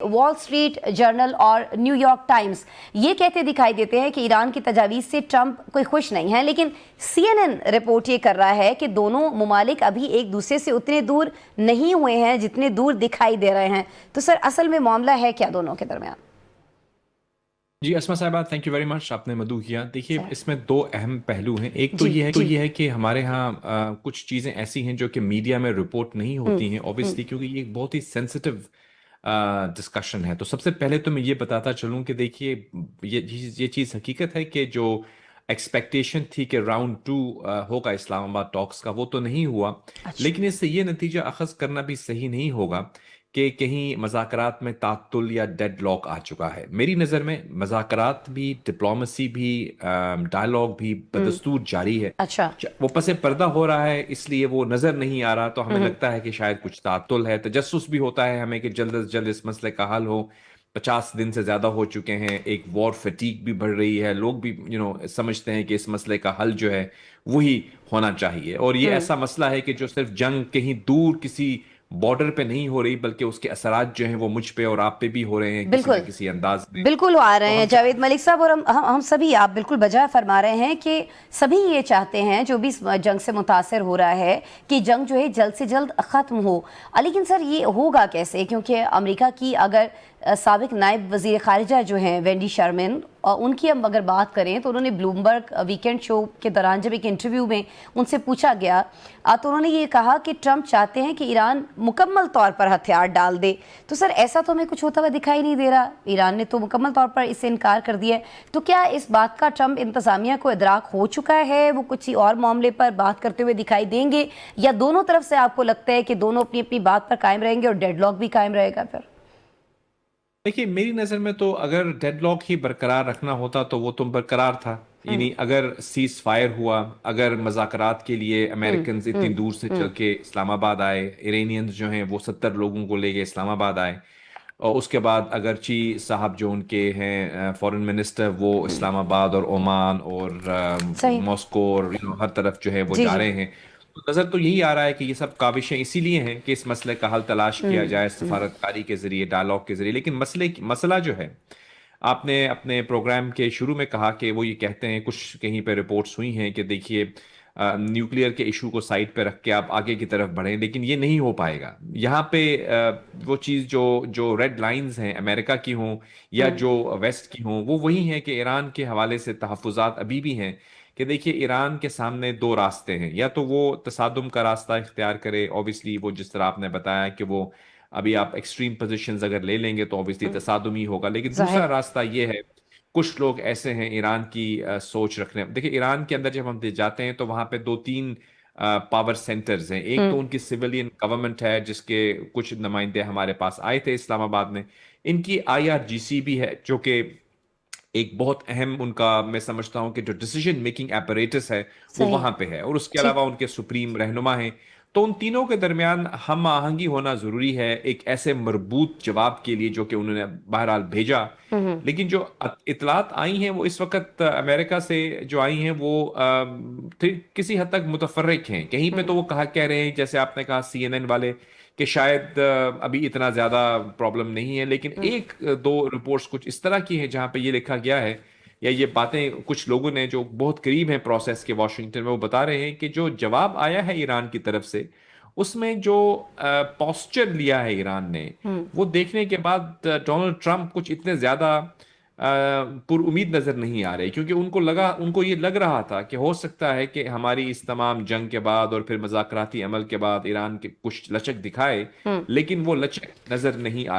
Wall street journal और New York times ये कहते दिखाई देते हैं कि ईरान की तजावीज़ से ट्रंप कोई खुश नहीं है, लेकिन CNN रिपोर्ट ये कर रहा है कि दोनों मुमालिक अभी एक दूसरे से उतने दूर नहीं हुए हैं जितने दूर दिखाई दे रहे हैं। तो सर असल में मामला है क्या दोनों के दरमियान? जी अस्मा साहिबा, थैंक यू वेरी मच, आपने मदू किया। देखिए, सर इसमें दो अहम पहलू हैं। एक तो ये है कि हमारे यहाँ कुछ चीज़ें ऐसी हैं जो कि मीडिया में रिपोर्ट नहीं होती हैं, ऑब्वियसली, क्योंकि ये एक बहुत ही सेंसिटिव डिस्कशन है। तो सबसे पहले तो मैं ये बताता चलूँ कि देखिए, ये चीज़ हकीकत है कि जो एक्सपेक्टेशन थी कि राउंड 2 होगा इस्लामाबाद टॉक्स का, वो तो नहीं हुआ। अच्छा। लेकिन इससे ये नतीजा अखज़ करना भी सही नहीं होगा कि कहीं मज़ाकरात में तातुल या डेडलॉक आ चुका है। मेरी नज़र में मज़ाकरात भी, डिप्लोमेसी भी, डायलॉग भी बदस्तूर जारी है। अच्छा। वो पसे पर्दा हो रहा है, इसलिए वो नज़र नहीं आ रहा, तो हमें लगता है कि शायद कुछ तातुल है। तजस्सुस भी होता है हमें कि जल्द से जल्द इस मसले का हल हो। 50 दिन से ज़्यादा हो चुके हैं, एक वॉर फटीक भी बढ़ रही है, लोग भी समझते हैं कि इस मसले का हल जो है वही होना चाहिए। और ये ऐसा मसला है कि जो सिर्फ जंग कहीं दूर किसी बॉर्डर पे नहीं हो रही, बल्कि उसके असरात जो हैं वो मुझ पे और आप पे भी हो रहे हैं किसी न बिल्कुल किसी अंदाज में। बिल्कुल आ रहे तो हैं हम जावेद मलिक साहब, और हम सभी, आप बिल्कुल बजा फरमा रहे हैं कि सभी ये चाहते हैं जो भी इस जंग से मुतासर हो रहा है कि जंग जो है जल्द से जल्द ख़त्म हो। लेकिन सर ये होगा कैसे? क्योंकि अमेरिका की अगर साबिक नायब वज़ीर ख़ारिजा जो हैं वेंडी शर्मन, उनकी हम अगर बात करें तो उन्होंने ब्लूमबर्ग वीकेंड शो के दौरान जब एक इंटरव्यू में उनसे पूछा गया तो उन्होंने ये कहा कि ट्रंप चाहते हैं कि ईरान मुकम्मल तौर पर हथियार डाल दे। तो सर ऐसा तो हमें कुछ होता हुआ दिखाई नहीं दे रहा, ईरान ने तो मुकम्मल तौर पर इससे इनकार कर दिया है। तो क्या इस बात का ट्रंप इंतज़ामिया को इदराक हो चुका है, वो कुछ और मामले पर बात करते हुए दिखाई देंगे, या दोनों तरफ से आपको लगता है कि दोनों अपनी अपनी बात पर कायम रहेंगे और डेडलॉक भी कायम रहेगा? फिर देखिए, मेरी नज़र में तो अगर डेडलॉक ही बरकरार रखना होता तो वो तो बरकरार था। यानी अगर सीज फायर हुआ, अगर मज़ाकरात के लिए अमेरिकन इतनी दूर से चल के इस्लामाबाद आए, इरानियंस जो हैं वो 70 लोगों को लेके इस्लामाबाद आए, और उसके बाद अगरची साहब जो उनके हैं फॉरेन मिनिस्टर, वो इस्लामाबाद और ओमान और सही। मॉस्को और हर तरफ जो है वो जी जा जी। रहे हैं, तो नज़र तो यही आ रहा है कि ये सब काविशें इसीलिए हैं कि इस मसले का हल तलाश किया जाए सफारतकारी के जरिए, डायलॉग के जरिए। लेकिन मसला जो है, आपने अपने प्रोग्राम के शुरू में कहा कि वो ये कहते हैं, कुछ कहीं पे रिपोर्ट्स हुई हैं कि देखिए, न्यूक्लियर के इशू को साइड पे रख के आप आगे की तरफ बढ़ें, लेकिन ये नहीं हो पाएगा। यहाँ पे वो चीज़ जो जो रेड लाइंस हैं अमेरिका की हों या जो वेस्ट की हों, वो वही हैं कि ईरान के हवाले से तहफ़्फ़ुज़ात अभी भी हैं कि देखिए, ईरान के सामने दो रास्ते हैं। या तो वो तसादुम का रास्ता इख्तियार करे, ऑब्वियसली वो जिस तरह आपने बताया कि वो अभी आप एक्सट्रीम पोजीशंस अगर ले लेंगे तो ऑब्वियसली तसादुम ही होगा। लेकिन दूसरा जाहिर। रास्ता ये है, कुछ लोग ऐसे हैं ईरान की सोच रखने। देखिए, ईरान के अंदर जब हम जाते हैं तो वहां पे दो तीन पावर सेंटर्स हैं। एक तो उनकी सिविलियन गवर्नमेंट है, जिसके कुछ नुमाइंदे हमारे पास आए थे इस्लामाबाद में। इनकी IRGC भी है, जो कि एक बहुत अहम, उनका मैं समझता हूं कि जो डिसीजन मेकिंग apparatus है वो सही। वहां पे है, और उसके ठीक। अलावा उनके सुप्रीम रहनुमा हैं। तो उन तीनों के दरमियान हम आहंगी होना जरूरी है एक ऐसे मरबूत जवाब के लिए जो कि उन्होंने बहरहाल भेजा। लेकिन जो इतलात आई हैं वो इस वक्त अमेरिका से जो आई हैं वो किसी हद तक मुतफर्रिक हैं। कहीं पे तो वो कह रहे हैं, जैसे आपने कहा CNN वाले, कि शायद अभी इतना ज्यादा प्रॉब्लम नहीं है। लेकिन एक दो रिपोर्ट्स कुछ इस तरह की हैं जहां पे ये लिखा गया है, या ये बातें कुछ लोगों ने जो बहुत करीब हैं प्रोसेस के वॉशिंगटन में, वो बता रहे हैं कि जो जवाब आया है ईरान की तरफ से, उसमें जो पोस्चर लिया है ईरान ने, वो देखने के बाद डोनाल्ड ट्रंप कुछ इतने ज्यादा पुर उम्मीद नजर नहीं आ रहे, क्योंकि उनको ये लग रहा था कि हो सकता है कि हमारी इस तमाम जंग के बाद और फिर मज़ाकराती अमल के बाद ईरान के कुछ लचक दिखाए, लेकिन वो लचक नजर नहीं आ